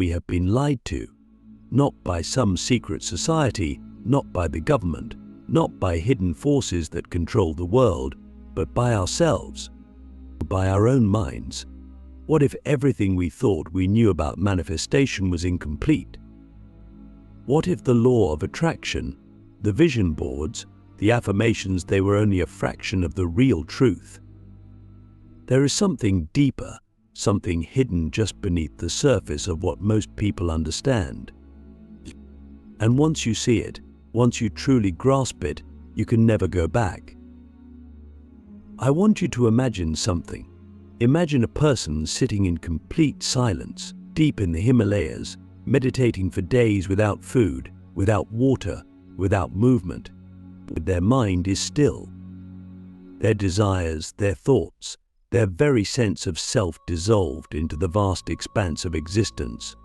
We have been lied to, not by some secret society, not by the government, not by hidden forces that control the world, but by ourselves, by our own minds. What if everything we thought we knew about manifestation was incomplete? What if the law of attraction, the vision boards, the affirmations, they were only a fraction of the real truth? There is something deeper, something hidden just beneath the surface of what most people understand. And once you see it, once you truly grasp it, you can never go back. I want you to imagine something. Imagine a person sitting in complete silence, deep in the Himalayas, meditating for days without food, without water, without movement. But their mind is still. Their desires, their thoughts, their very sense of self dissolved into the vast expanse of existence.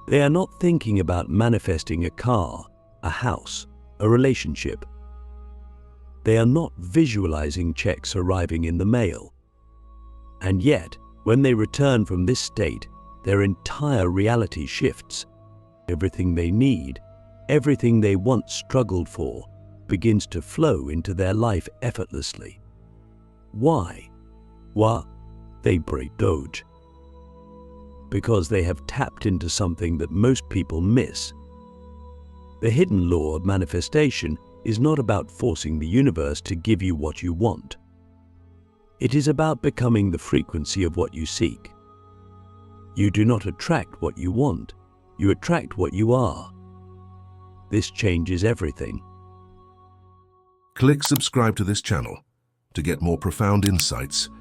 They are not thinking about manifesting a car, a house, a relationship. They are not visualizing checks arriving in the mail. And yet, when they return from this state, their entire reality shifts. Everything they need, everything they once struggled for, begins to flow into their life effortlessly. Why? Well, they break Doge. Because they have tapped into something that most people miss. The hidden law of manifestation is not about forcing the universe to give you what you want. It is about becoming the frequency of what you seek. You do not attract what you want, you attract what you are. This changes everything. Click subscribe to this channel to get more profound insights.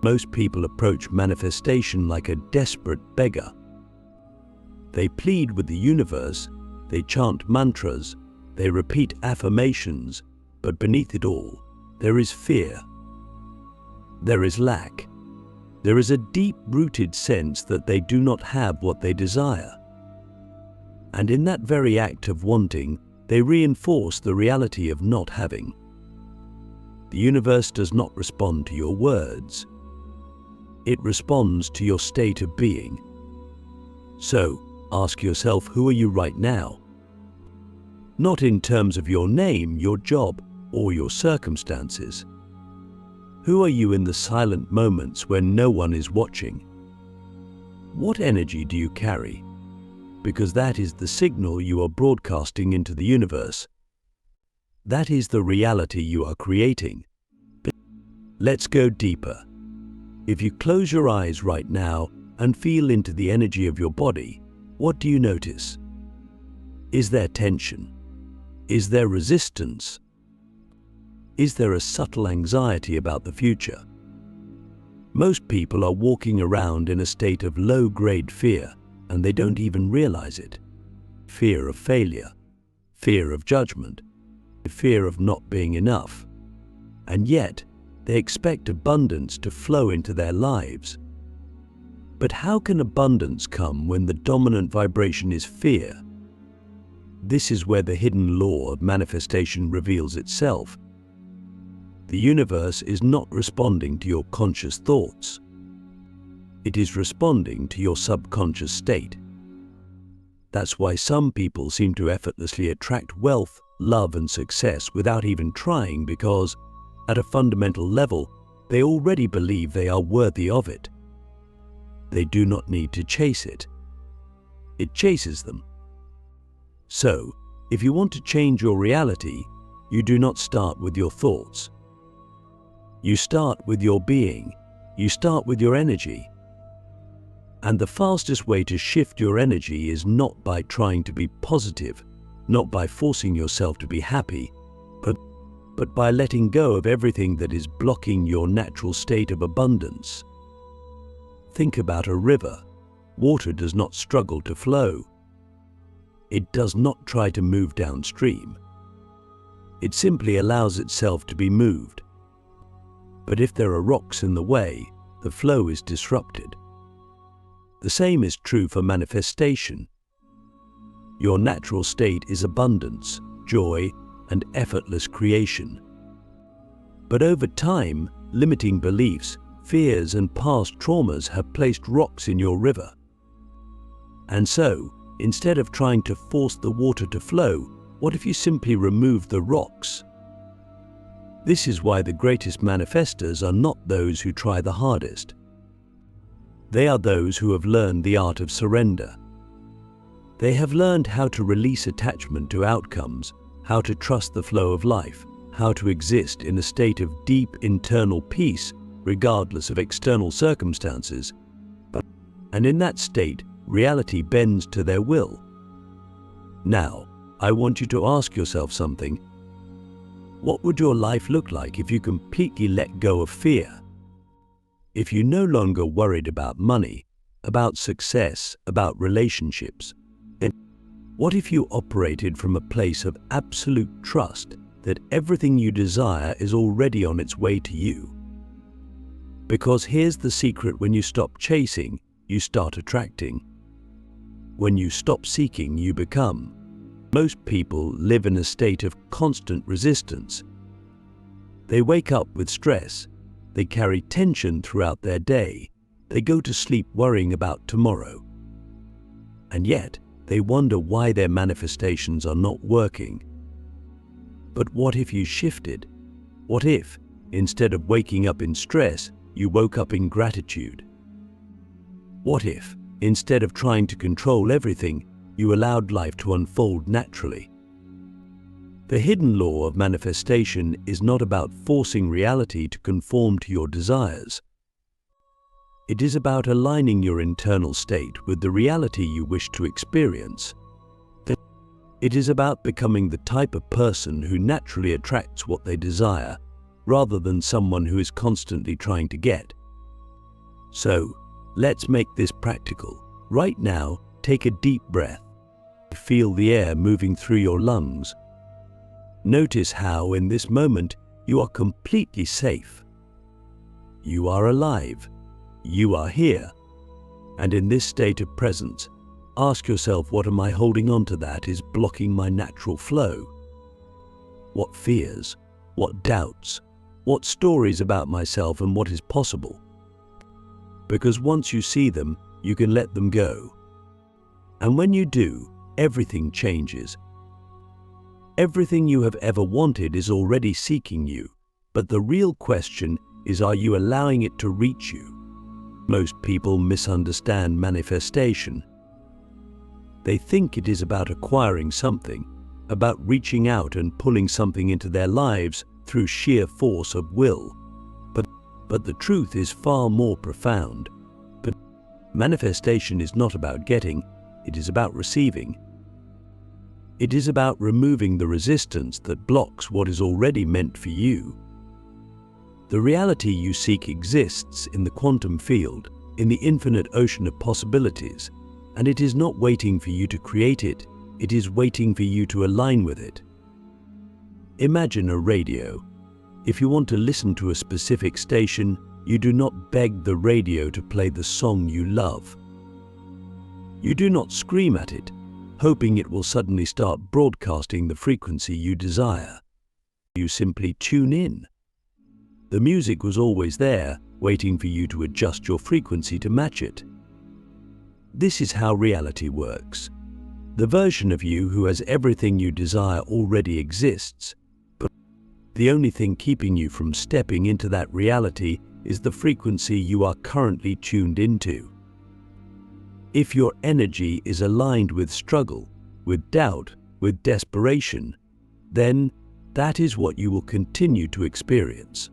Most people approach manifestation like a desperate beggar. They plead with the universe, they chant mantras, they repeat affirmations, but beneath it all, there is fear. There is lack. There is a deep-rooted sense that they do not have what they desire. And in that very act of wanting, they reinforce the reality of not having. The universe does not respond to your words. It responds to your state of being. So, ask yourself, who are you right now? Not in terms of your name, your job, or your circumstances. Who are you in the silent moments when no one is watching? What energy do you carry? Because that is the signal you are broadcasting into the universe. That is the reality you are creating. Let's go deeper. If you close your eyes right now and feel into the energy of your body, what do you notice? Is there tension? Is there resistance? Is there a subtle anxiety about the future? Most people are walking around in a state of low-grade fear, and they don't even realize it. Fear of failure, fear of judgment, fear of not being enough. And yet, they expect abundance to flow into their lives. But how can abundance come when the dominant vibration is fear? This is where the hidden law of manifestation reveals itself. The universe is not responding to your conscious thoughts. It is responding to your subconscious state. That's why some people seem to effortlessly attract wealth, love, and success without even trying, because at a fundamental level, they already believe they are worthy of it. They do not need to chase it. It chases them. So, if you want to change your reality, you do not start with your thoughts. You start with your being. You start with your energy. And the fastest way to shift your energy is not by trying to be positive, not by forcing yourself to be happy, but by letting go of everything that is blocking your natural state of abundance. Think about a river. Water does not struggle to flow. It does not try to move downstream. It simply allows itself to be moved. But if there are rocks in the way, the flow is disrupted. The same is true for manifestation. Your natural state is abundance, joy, and effortless creation. But over time, limiting beliefs, fears, and past traumas have placed rocks in your river. And so, instead of trying to force the water to flow, what if you simply remove the rocks? This is why the greatest manifestors are not those who try the hardest. They are those who have learned the art of surrender. They have learned how to release attachment to outcomes, how to trust the flow of life, how to exist in a state of deep internal peace regardless of external circumstances. And in that state, reality bends to their will. Now, I want you to ask yourself something. What would your life look like if you completely let go of fear? If you no longer worried about money, about success, about relationships? What if you operated from a place of absolute trust that everything you desire is already on its way to you? Because here's the secret: when you stop chasing, you start attracting. When you stop seeking, you become. Most people live in a state of constant resistance. They wake up with stress. They carry tension throughout their day. They go to sleep worrying about tomorrow. And yet, they wonder why their manifestations are not working. But what if you shifted? What if, instead of waking up in stress, you woke up in gratitude? What if, instead of trying to control everything, you allowed life to unfold naturally? The hidden law of manifestation is not about forcing reality to conform to your desires. It is about aligning your internal state with the reality you wish to experience. It is about becoming the type of person who naturally attracts what they desire, rather than someone who is constantly trying to get. So, let's make this practical. Right now, take a deep breath. Feel the air moving through your lungs. Notice how, in this moment, you are completely safe. You are alive. You are here. And in this state of presence, ask yourself, what am I holding on to that is blocking my natural flow? What fears? What doubts? What stories about myself and what is possible? Because once you see them, you can let them go. And when you do, everything changes. Everything you have ever wanted is already seeking you, but the real question is, are you allowing it to reach you? Most people misunderstand manifestation. They think it is about acquiring something, about reaching out and pulling something into their lives through sheer force of will. But the truth is far more profound. But manifestation is not about getting, it is about receiving. It is about removing the resistance that blocks what is already meant for you. The reality you seek exists in the quantum field, in the infinite ocean of possibilities, and it is not waiting for you to create it, it is waiting for you to align with it. Imagine a radio. If you want to listen to a specific station, you do not beg the radio to play the song you love. You do not scream at it, hoping it will suddenly start broadcasting the frequency you desire. You simply tune in. The music was always there, waiting for you to adjust your frequency to match it. This is how reality works. The version of you who has everything you desire already exists, but the only thing keeping you from stepping into that reality is the frequency you are currently tuned into. If your energy is aligned with struggle, with doubt, with desperation, then that is what you will continue to experience.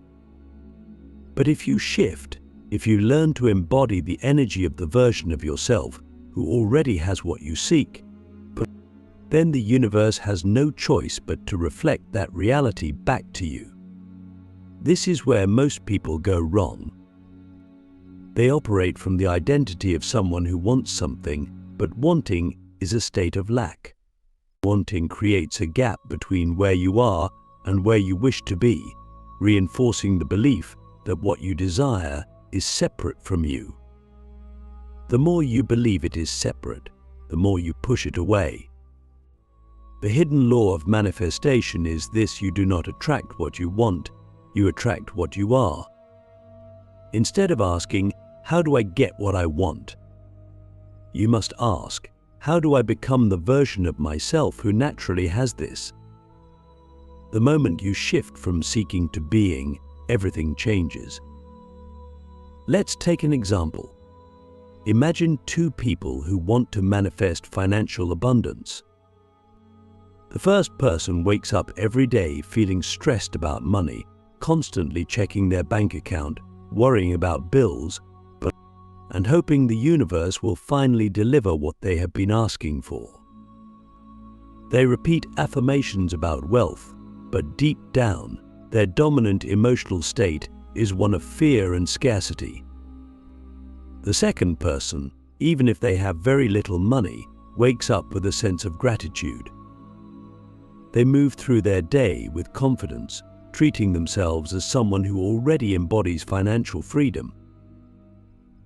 But if you shift, if you learn to embody the energy of the version of yourself who already has what you seek, then the universe has no choice but to reflect that reality back to you. This is where most people go wrong. They operate from the identity of someone who wants something, but wanting is a state of lack. Wanting creates a gap between where you are and where you wish to be, reinforcing the belief that what you desire is separate from you. The more you believe it is separate, the more you push it away. The hidden law of manifestation is this: you do not attract what you want, you attract what you are. Instead of asking, how do I get what I want? You must ask, how do I become the version of myself who naturally has this? The moment you shift from seeking to being, everything changes. Let's take an example. Imagine two people who want to manifest financial abundance. The first person wakes up every day feeling stressed about money, constantly checking their bank account, worrying about bills, and hoping the universe will finally deliver what they have been asking for. They repeat affirmations about wealth, but deep down, their dominant emotional state is one of fear and scarcity. The second person, even if they have very little money, wakes up with a sense of gratitude. They move through their day with confidence, treating themselves as someone who already embodies financial freedom.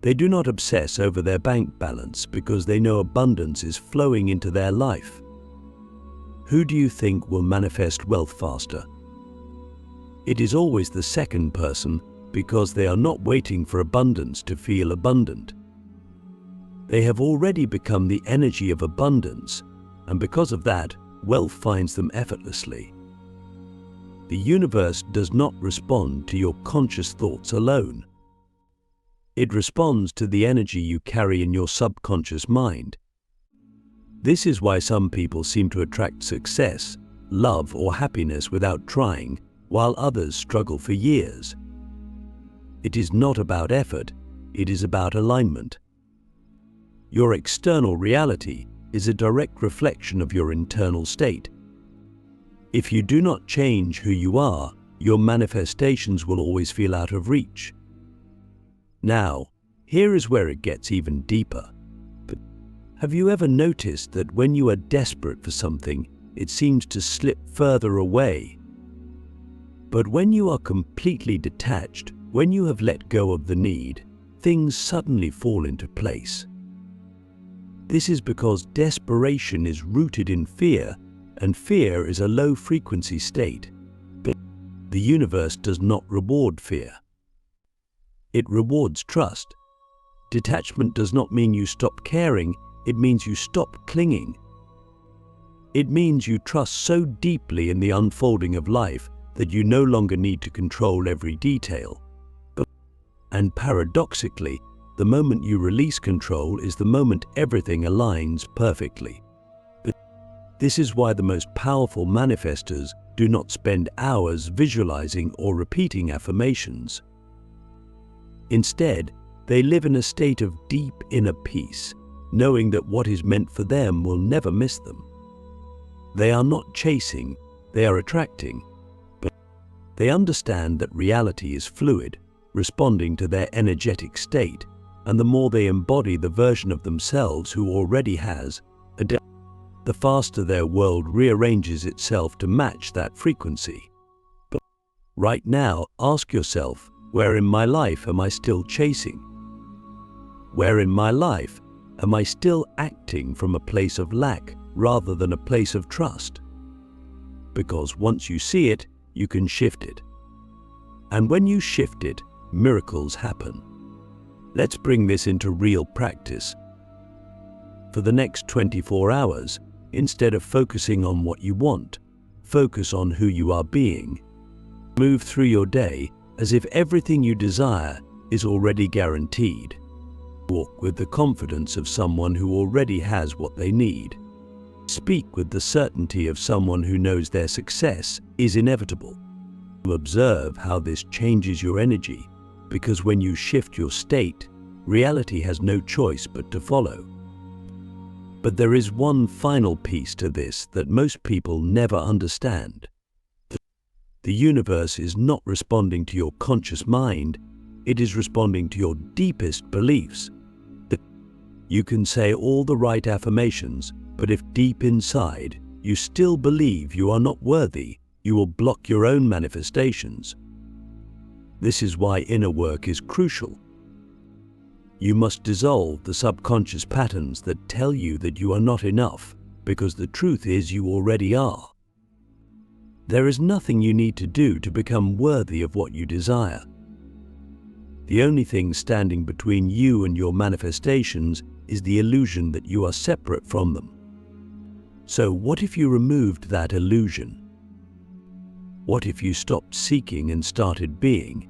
They do not obsess over their bank balance because they know abundance is flowing into their life. Who do you think will manifest wealth faster? It is always the second person because they are not waiting for abundance to feel abundant. They have already become the energy of abundance, and because of that, wealth finds them effortlessly. The universe does not respond to your conscious thoughts alone. It responds to the energy you carry in your subconscious mind. This is why some people seem to attract success, love, or happiness without trying, while others struggle for years. It is not about effort, it is about alignment. Your external reality is a direct reflection of your internal state. If you do not change who you are, your manifestations will always feel out of reach. Now, here is where it gets even deeper. But have you ever noticed that when you are desperate for something, it seems to slip further away? But when you are completely detached, when you have let go of the need, things suddenly fall into place. This is because desperation is rooted in fear, and fear is a low-frequency state. But the universe does not reward fear. It rewards trust. Detachment does not mean you stop caring, it means you stop clinging. It means you trust so deeply in the unfolding of life that you no longer need to control every detail. And paradoxically, the moment you release control is the moment everything aligns perfectly. But this is why the most powerful manifestors do not spend hours visualizing or repeating affirmations. Instead, they live in a state of deep inner peace, knowing that what is meant for them will never miss them. They are not chasing, they are attracting, but they understand that reality is fluid, responding to their energetic state, and the more they embody the version of themselves who already has, the faster their world rearranges itself to match that frequency. But right now, ask yourself, where in my life am I still chasing? Where in my life am I still acting from a place of lack rather than a place of trust? Because once you see it, you can shift it. And when you shift it, miracles happen. Let's bring this into real practice. For the next 24 hours, instead of focusing on what you want, focus on who you are being. Move through your day as if everything you desire is already guaranteed. Walk with the confidence of someone who already has what they need. Speak with the certainty of someone who knows their success is inevitable. Observe how this changes your energy, because when you shift your state, reality has no choice but to follow. But there is one final piece to this that most people never understand. The universe is not responding to your conscious mind, it is responding to your deepest beliefs. You can say all the right affirmations, but if deep inside you still believe you are not worthy, you will block your own manifestations. This is why inner work is crucial. You must dissolve the subconscious patterns that tell you that you are not enough, because the truth is you already are. There is nothing you need to do to become worthy of what you desire. The only thing standing between you and your manifestations is the illusion that you are separate from them. So what if you removed that illusion? What if you stopped seeking and started being?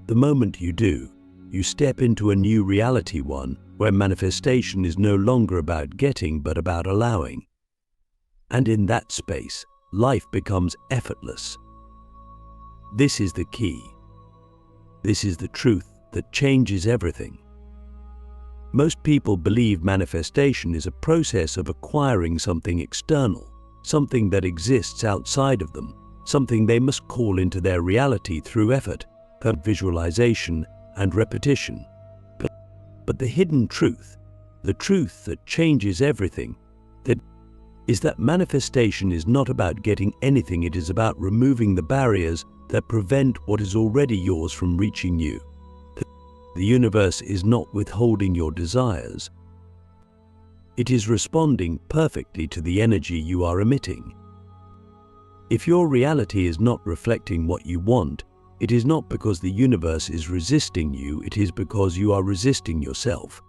The moment you do, you step into a new reality, one where manifestation is no longer about getting but about allowing. And in that space, life becomes effortless. This is the key. This is the truth that changes everything. Most people believe manifestation is a process of acquiring something external, something that exists outside of them, something they must call into their reality through effort, visualization, and repetition. But the hidden truth, the truth that changes everything, is that manifestation is not about getting anything. It is about removing the barriers that prevent what is already yours from reaching you. The universe is not withholding your desires. It is responding perfectly to the energy you are emitting. If your reality is not reflecting what you want, it is not because the universe is resisting you, it is because you are resisting yourself.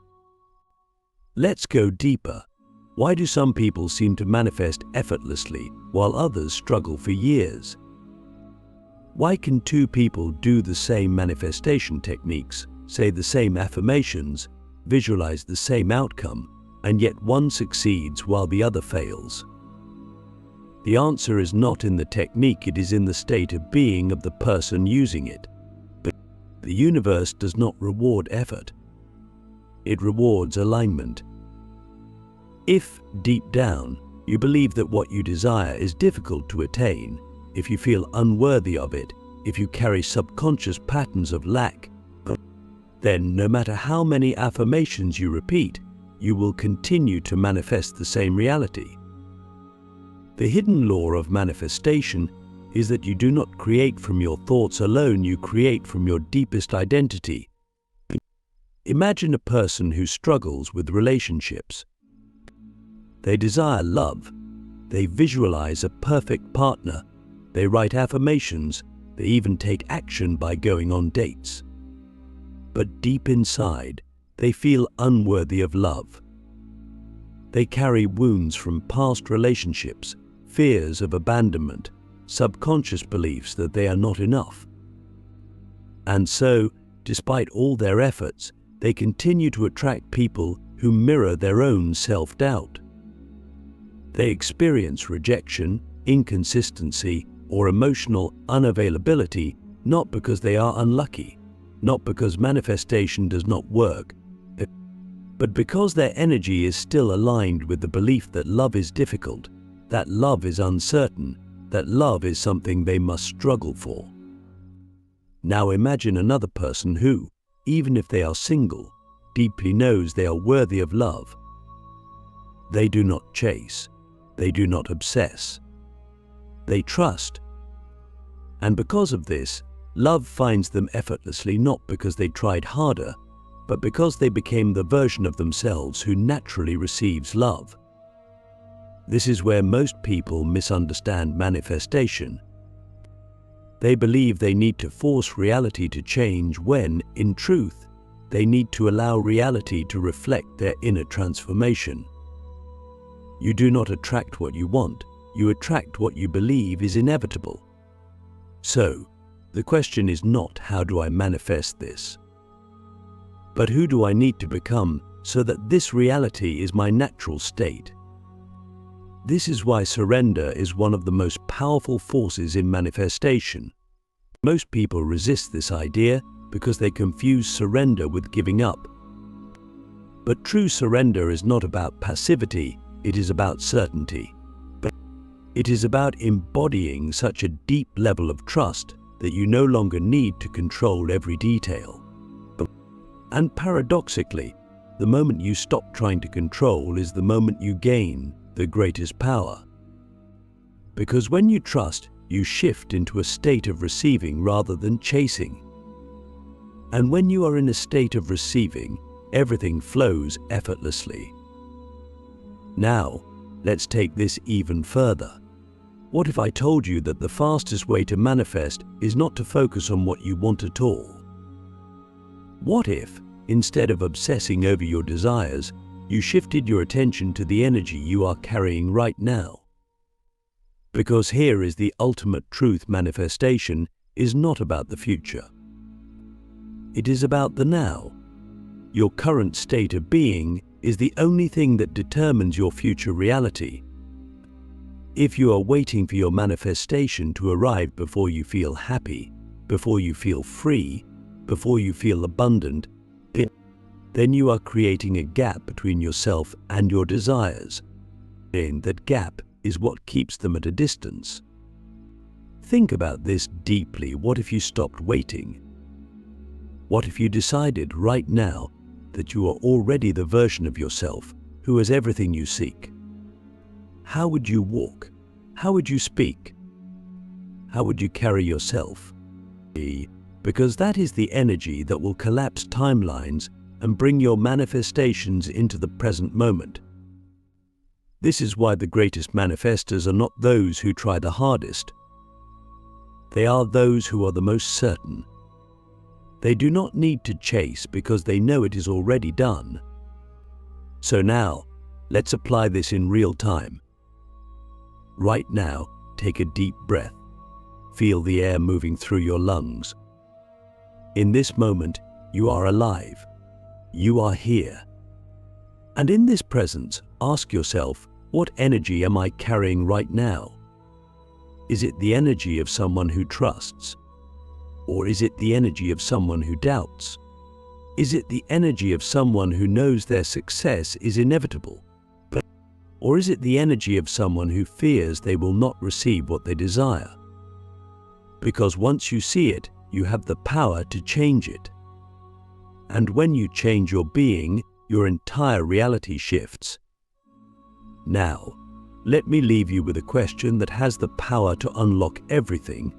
Let's go deeper. Why do some people seem to manifest effortlessly while others struggle for years? Why can two people do the same manifestation techniques, say the same affirmations, visualize the same outcome, and yet one succeeds while the other fails? The answer is not in the technique, it is in the state of being of the person using it. But the universe does not reward effort. It rewards alignment. If, deep down, you believe that what you desire is difficult to attain, if you feel unworthy of it, if you carry subconscious patterns of lack, then no matter how many affirmations you repeat, you will continue to manifest the same reality. The hidden law of manifestation is that you do not create from your thoughts alone, you create from your deepest identity. Imagine a person who struggles with relationships. They desire love, they visualize a perfect partner, they write affirmations, they even take action by going on dates. But deep inside, they feel unworthy of love. They carry wounds from past relationships, fears of abandonment, subconscious beliefs that they are not enough. And so, despite all their efforts, they continue to attract people who mirror their own self-doubt. They experience rejection, inconsistency, or emotional unavailability not because they are unlucky, not because manifestation does not work, but because their energy is still aligned with the belief that love is difficult, that love is uncertain, that love is something they must struggle for. Now imagine another person who, even if they are single, deeply knows they are worthy of love. They do not chase, they do not obsess, they trust. And because of this, love finds them effortlessly, not because they tried harder, but because they became the version of themselves who naturally receives love. This is where most people misunderstand manifestation. They believe they need to force reality to change when, in truth, they need to allow reality to reflect their inner transformation. You do not attract what you want, you attract what you believe is inevitable. So, the question is not how do I manifest this, but who do I need to become so that this reality is my natural state? This is why surrender is one of the most powerful forces in manifestation. Most people resist this idea because they confuse surrender with giving up. But true surrender is not about passivity, it is about certainty. It is about embodying such a deep level of trust that you no longer need to control every detail. And paradoxically, the moment you stop trying to control is the moment you gain the greatest power. Because when you trust, you shift into a state of receiving rather than chasing. And when you are in a state of receiving, everything flows effortlessly. Now, let's take this even further. What if I told you that the fastest way to manifest is not to focus on what you want at all? What if, Instead of obsessing over your desires, you shifted your attention to the energy you are carrying right now. Because here is the ultimate truth: manifestation is not about the future. It is about the now. Your current state of being is the only thing that determines your future reality. If you are waiting for your manifestation to arrive before you feel happy, before you feel free, before you feel abundant, then you are creating a gap between yourself and your desires. And that gap is what keeps them at a distance. Think about this deeply. What if you stopped waiting? What if you decided right now that you are already the version of yourself who has everything you seek? How would you walk? How would you speak? How would you carry yourself? Because that is the energy that will collapse timelines and bring your manifestations into the present moment. This is why the greatest manifestors are not those who try the hardest. They are those who are the most certain. They do not need to chase because they know it is already done. So now, let's apply this in real time. Right now, take a deep breath. Feel the air moving through your lungs. In this moment, you are alive. You are here. And in this presence, ask yourself, what energy am I carrying right now? Is it the energy of someone who trusts? Or is it the energy of someone who doubts? Is it the energy of someone who knows their success is inevitable? Or is it the energy of someone who fears they will not receive what they desire? Because once you see it, you have the power to change it. And when you change your being, your entire reality shifts. Now, let me leave you with a question that has the power to unlock everything.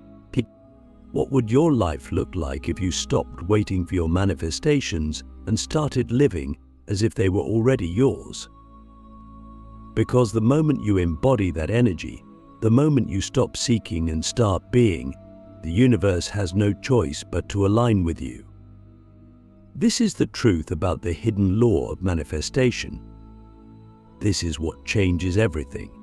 What would your life look like if you stopped waiting for your manifestations and started living as if they were already yours? Because the moment you embody that energy, the moment you stop seeking and start being, the universe has no choice but to align with you. This is the truth about the hidden law of manifestation. This is what changes everything.